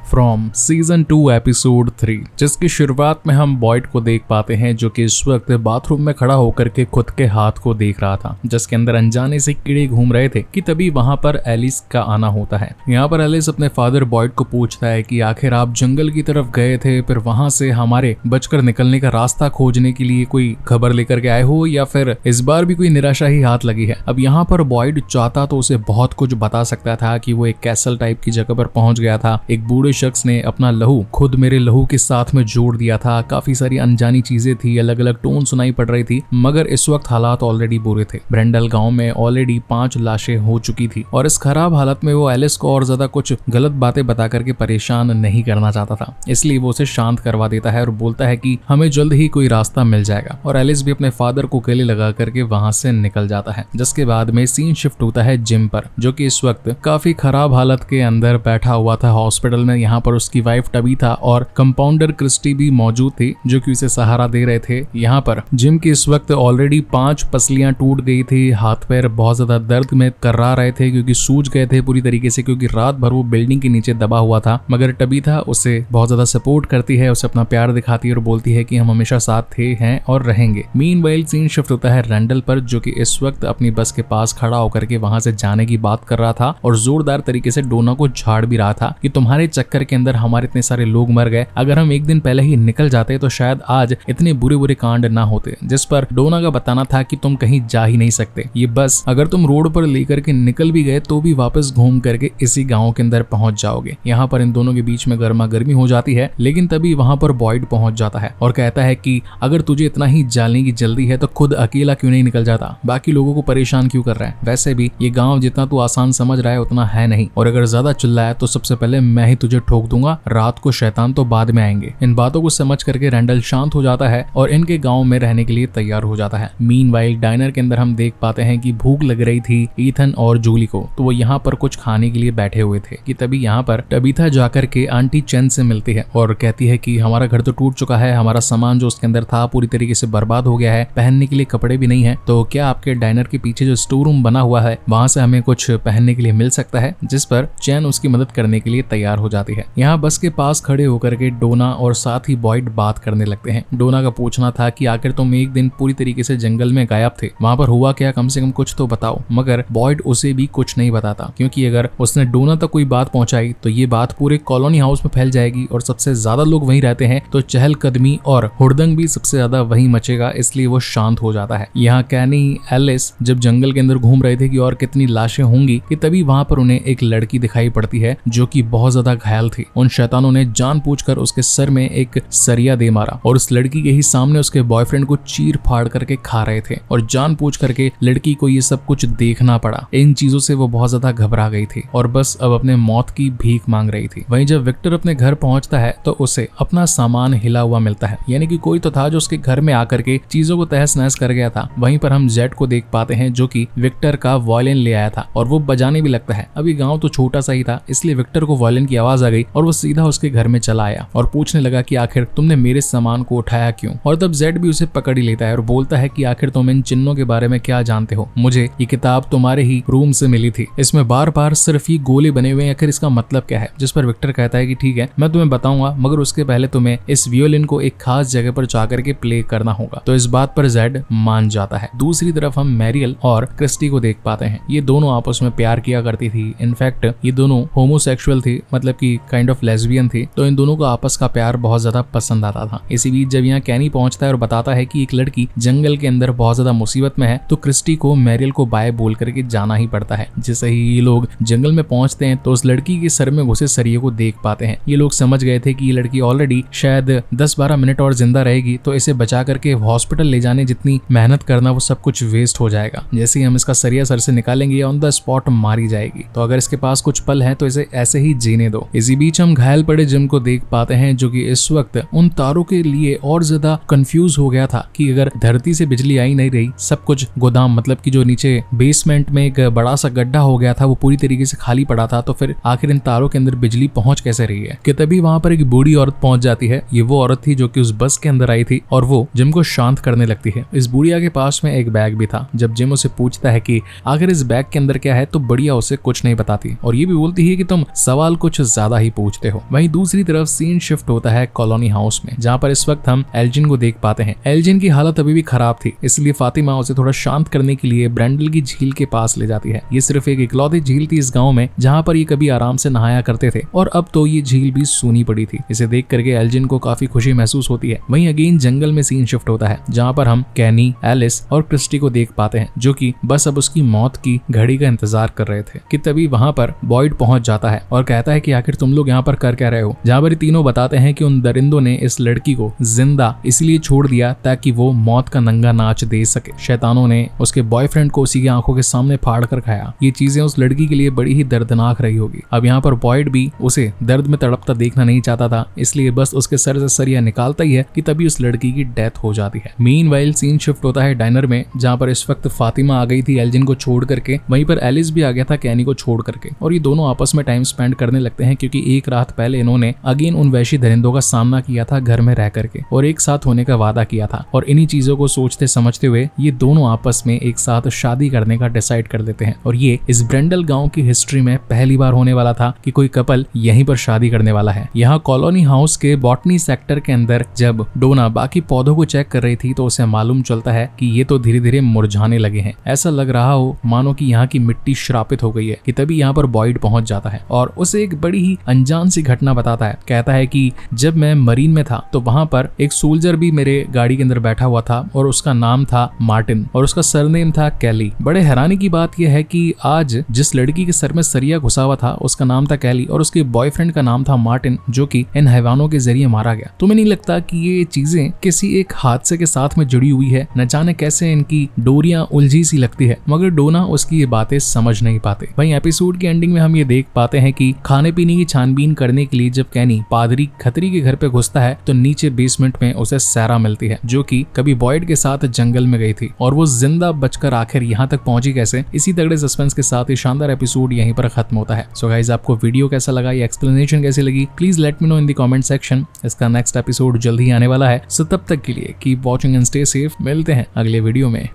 From season 2 episode 3, जिसकी शुरुआत में हम बॉयड को देख पाते हैं जो कि इस वक्त बाथरूम में खड़ा होकर के खुद के हाथ को देख रहा था, जिसके अंदर अनजाने से कीड़े घूम रहे थे कि तभी वहां पर एलिस का आना होता है। यहाँ पर एलिस अपने फादर बॉयड को पूछता है कि आखिर आप जंगल की तरफ गए थे, फिर वहां से हमारे बचकर निकलने का रास्ता खोजने के लिए कोई खबर लेकर के आए हो या फिर इस बार भी कोई निराशा ही हाथ लगी है। अब यहाँ पर बॉयड चाहता तो उसे बहुत कुछ बता सकता था कि वो एक कैसल टाइप की जगह पर पहुंच गया था, एक बूढ़े शख्स ने अपना लहू खुद मेरे लहू के साथ में जोड़ दिया था, काफी सारी अनजानी चीजें थी, अलग अलग टोन सुनाई पड़ रही थी। मगर इस वक्त हालात ऑलरेडी बुरे थे। ब्रेंडल गांव में ऑलरेडी 5 लाशें हो चुकी थी और इस खराब हालत में वो एलिस को और ज्यादा कुछ गलत बातें बता करके परेशान नहीं करना चाहता था, इसलिए वो उसे शांत करवा देता है और बोलता है कि हमें जल्द ही कोई रास्ता मिल जाएगा। और एलिस भी अपने फादर को गले लगा करके वहां से निकल जाता है। जिसके बाद में सीन शिफ्ट होता है जिम पर, जो कि इस वक्त काफी खराब हालत के अंदर बैठा हुआ था हॉस्पिटल में। यहाँ पर उसकी वाइफ टबी था और कंपाउंडर क्रिस्टी भी मौजूद थी जो कि उसे सहारा दे रहे थे। यहाँ पर जिम की इस वक्त ऑलरेडी 5 पसलियां टूट गई थी, हाथ पैर बहुत ज्यादा दर्द में कर्रा रहे थे क्योंकि सूज गए थे पूरी तरीके से, क्योंकि रात भर वो बिल्डिंग के नीचे दबा हुआ था। मगर टबी था उसे बहुत ज्यादा सपोर्ट करती है, उसे अपना प्यार दिखाती है और बोलती है कि हम हमेशा साथ थे, हैं और रहेंगे। मीनवाइल सीन शिफ्ट होता है रैंडल पर, जो कि इस वक्त अपनी बस के पास खड़ा होकर के वहां से जाने की बात कर रहा था और जोरदार तरीके से डोना को झाड़ भी रहा था कि तुम्हारे चक्कर के अंदर हमारे इतने सारे लोग मर गए, अगर हम एक दिन पहले ही निकल जाते तो शायद आज इतने बुरे बुरे कांड ना होते। जिस पर डोना का बताना था कि तुम कहीं जा ही नहीं सकते, ये बस अगर तुम रोड पर लेकर के निकल भी गए तो भी वापस घूम करके इसी गांव के अंदर पहुंच जाओगे। यहाँ पर इन दोनों के बीच में गर्मा गर्मी हो जाती है, लेकिन तभी वहां पर बॉयड पहुंच जाता है और कहता है कि अगर तुझे इतना ही जाने की जल्दी है तो खुद अकेला क्यों नहीं निकल जाता, बाकी लोगों को परेशान क्यों कर रहा है। वैसे भी ये गांव जितना तू आसान समझ रहा है उतना है नहीं, और अगर ज्यादा चिल्लाया तो सबसे पहले मैं ही तुझे ठोक दूंगा, रात को शैतान तो बाद में आएंगे। इन बातों को समझ करके रैंडल शांत हो जाता है और इनके गांव में रहने के लिए तैयार हो जाता है। मीनवाइल डाइनर के अंदर हम देख पाते हैं कि भूख लग रही थी ईथन और जूली को, तो वो यहाँ पर कुछ खाने के लिए बैठे हुए थे कि तभी यहाँ पर टबीथा जाकर के आंटी चेन से मिलती है और कहती है कि हमारा घर तो टूट चुका है, हमारा सामान जो उसके अंदर था पूरी तरीके से बर्बाद हो गया है, पहनने के लिए कपड़े भी नहीं है, तो क्या आपके डाइनर के पीछे जो स्टोर रूम बना हुआ है वहां से हमें कुछ पहनने के लिए मिल सकता है। जिस पर चैन उसकी मदद करने के लिए तैयार हो जाती है। यहाँ बस के पास खड़े होकर के डोना और साथ ही बॉयड बात करने लगते हैं। डोना का पूछना था कि आखिर तुम एक दिन पूरी तरीके से जंगल में गायब थे, वहां पर हुआ क्या, कम से कम कुछ तो बताओ। मगर बॉयड उसे भी कुछ नहीं बताता, क्योंकि अगर उसने डोना तक कोई बात पहुंचाई तो ये बात पूरे कॉलोनी हाउस में फैल जाएगी और सबसे ज्यादा लोग वहीं रहते हैं, तो चहलकदमी और हुड़दंग भी सबसे ज्यादा वहीं मचेगा, इसलिए वो शांत हो जाता है। यहाँ कैनी एलिस जब जंगल के अंदर घूम रहे थे कि और कितनी लाशें होंगी, कि तभी वहां पर उन्हें एक लड़की दिखाई पड़ती है जो कि बहुत ज्यादा घायल थी। उन शैतानों ने जानबूझकर उसके सर में एक सरिया दे मारा और उस लड़की के ही सामने उसके बॉयफ्रेंड को चीर फाड़ करके खा रहे थे और जानबूझ करके लड़की को ये सब कुछ देखना पड़ा। इन चीजों से वो बहुत ज्यादा घबरा गई थी और बस अब अपने मौत की भीख मांग रही थी। वहीं जब विक्टर अपने घर पहुंचता है तो उसे अपना सामान हिला हुआ मिलता है, यानी कि कोई तो था जो उसके घर में आकर के चीजों को तहस नहस कर गया था। वहीं पर हम जेड को देख पाते हैं जो कि विक्टर का वायलिन ले आया था और वो बजाने भी लगता है। अभी गांव तो छोटा सा ही था, इसलिए विक्टर को वायलिन की आवाज आ गई और वो सीधा उसके घर में चला आया और पूछने लगा कि आखिर तुमने मेरे सामान को उठाया क्यों। और तब जेड भी उसे पकड़ ही लेता है और बोलता है कि आखिर तुम इन चिन्हों के बारे में क्या जानते हो, मुझे ये किताब तुम्हारे ही रूम से मिली थी, इसमें बार बार सिर्फ ये गोले बने हुए हैं, आखिर इसका मतलब क्या है। जिस पर विक्टर कहता है कि ठीक है मैं तुम्हें बताऊंगा, मगर उसके पहले तुम्हें इस वियोलिन को एक खास जगह पर जाकर के प्ले करना होगा। तो इस बात पर जेड मान जाता है। दूसरी तरफ हम मैरियल और क्रिस्टी को देख पाते हैं। ये दोनों आपस में प्यार किया करती थी, इनफैक्ट ये दोनों होमोसेक्सुअल थी, मतलब कि काइंड ऑफ लेस्बियन थी, तो इन दोनों को आपस का प्यार बहुत ज्यादा पसंद आता था। इसी बीच जब यहाँ कैनी पहुंचता है और बताता है कि एक लड़की जंगल के अंदर बहुत ज्यादा मुसीबत में है, तो क्रिस्टी को मैरियल को बाय बोल करके जाना ही पड़ता है। जैसे ही ये लोग जंगल में पहुंचते हैं तो उस लड़की के सर में घुसे सरिये को देख पाते हैं। ये लोग समझ गए थे कि ये लड़की ऑलरेडी शायद 10-12 मिनट और जिंदा रहेगी, तो इसे बचा करके हॉस्पिटल ले जाने जितनी मेहनत करना वो सब कुछ वेस्ट हो जाएगा। जैसे ही हम इसका सरिया सर से निकालेंगे ऑन द स्पॉट मारी जाएगी, तो अगर इसके पास कुछ पल है तो इसे ऐसे ही जीने दो। इसी बीच हम घायल पड़े जिम को देख पाते हैं जो कि इस वक्त उन तारों के लिए और ज्यादा कंफ्यूज हो गया था कि अगर धरती से बिजली आई नहीं रही, सब कुछ गोदाम मतलब कि जो नीचे बेसमेंट में एक बड़ा सा गड्ढा हो गया था वो पूरी तरीके से खाली पड़ा था, तो फिर आखिर इन तारों के अंदर बिजली पहुंच कैसे रही है। कि तभी वहां पर एक बूढ़ी औरत पहुंच जाती है। ये वो औरत थी जो कि उस बस के अंदर आई थी और वो जिम को शांत करने लगती है। इस बुढ़िया के पास में एक बैग भी था। जब जिम उसे पूछता है कि आखिर इस बैग के अंदर क्या है, तो बढ़िया उसे कुछ नहीं बताती और ये भी बोलती है कि तुम सवाल कुछ ज्यादा ज्यादा ही पूछते हो। वहीं दूसरी तरफ सीन शिफ्ट होता है कॉलोनी हाउस में, जहाँ पर इस वक्त हम एल्जिन को देख पाते हैं। एल्जिन की हालत अभी भी खराब थी, इसलिए फातिमा उसे थोड़ा शांत करने के लिए ब्रेंडल की झील के पास ले जाती है। ये सिर्फ एक इकलौती झील थी इस गाँव में जहाँ पर ये कभी आराम से नहाया करते थे, और अब तो ये झील भी सूनी पड़ी थी। इसे देख करके एल्जिन को काफी खुशी महसूस होती है। वहीं अगेन जंगल में सीन शिफ्ट होता है, जहाँ पर हम कैनी, एलिस और क्रिस्टी को देख पाते हैं, जो कि बस अब उसकी मौत की घड़ी का इंतजार कर रहे थे कि तभी वहां पर बॉयड पहुंच जाता है और कहता है कि आखिर तुम लोग यहाँ पर कर क्या रहे हो। जहाँ पर तीनों बताते हैं कि उन दरिंदों ने इस लड़की को जिंदा इसलिए छोड़ दिया ताकि वो मौत का नंगा नाच दे सके। शैतानों ने उसके बॉयफ्रेंड को उसी की आंखों के सामने फाड़ कर खाया। ये चीजें उस लड़की के लिए बड़ी ही दर्दनाक रही होगी। अब यहाँ पर बॉयड भी उसे दर्द में तड़पता देखना नहीं चाहता था, इसलिए बस उसके सर से सरिया निकालता ही है कि तभी उस लड़की की डेथ हो जाती है। मीनवाइल सीन शिफ्ट होता है डाइनर में, जहाँ पर इस वक्त फातिमा आ गई थी एल्जिन को छोड़ करके। वहीं पर एलिस भी आ गया था कैनी को छोड़ करके, और ये दोनों आपस में टाइम स्पेंड करने लगते हैं, क्योंकि एक रात पहले इन्होंने अगेन उन वैशी दरिंदों का सामना किया था घर में रह करके, और एक साथ होने का वादा किया था। और इन्हीं चीजों को सोचते समझते हुए ये दोनों आपस में एक साथ शादी करने का डिसाइड कर देते हैं। और ये इस ब्रेंडल गांव की हिस्ट्री में पहली बार होने वाला था कि कोई कपल यहीं पर शादी करने वाला है। यहाँ कॉलोनी हाउस के बॉटनी सेक्टर के अंदर जब डोना बाकी पौधों को चेक कर रही थी तो उसे मालूम चलता है कि ये तो धीरे धीरे मुरझाने लगे हैं। ऐसा लग रहा हो मानो कि यहाँ की मिट्टी श्रापित हो गई है कि तभी यहाँ पर बॉयड पहुंच जाता है और उसे एक बड़ी ही अनजान सी घटना बताता है। कहता है कि जब मैं मरीन में था तो वहां पर एक सोल्जर भी मेरे गाड़ी के अंदर बैठा हुआ था और उसका नाम था मार्टिन और उसका सरनेम था कैली। बड़े हैरानी की बात यह है कि आज जिस लड़की के सर में सरिया घुसा हुआ था उसका नाम था कैली और उसके बॉयफ्रेंड का नाम था मार्टिन, जो कि इन हैवानों के जरिए मारा गया। तुम्हें नहीं लगता कि ये चीजें किसी एक हादसे के साथ में जुड़ी हुई है? न जाने कैसे इनकी डोरियां उलझी सी लगती है, मगर डोना उसकी ये बातें समझ नहीं पाते। वहीं एपिसोड की एंडिंग में हम ये देख पाते हैं कि खाने पीने की छानबीन करने के लिए जब कैनी पादरी खतरी के घर पे घुसता है तो नीचे बेसमेंट में उसे सैरा मिलती है, जो कि कभी बॉयड के साथ जंगल में गई थी, और वो जिंदा बचकर आखिर यहाँ तक पहुंची कैसे। इसी तगड़े सस्पेंस के साथ ही शानदार एपिसोड यहीं पर खत्म होता है। सो गाइस, आपको वीडियो कैसा लगा, ये एक्सप्लेनेशन कैसी लगी, please let me know in the comment section. इसका नेक्स्ट एपिसोड जल्द ही आने वाला है, सो तब तक के लिए keep watching and stay safe. मिलते हैं अगले वीडियो में।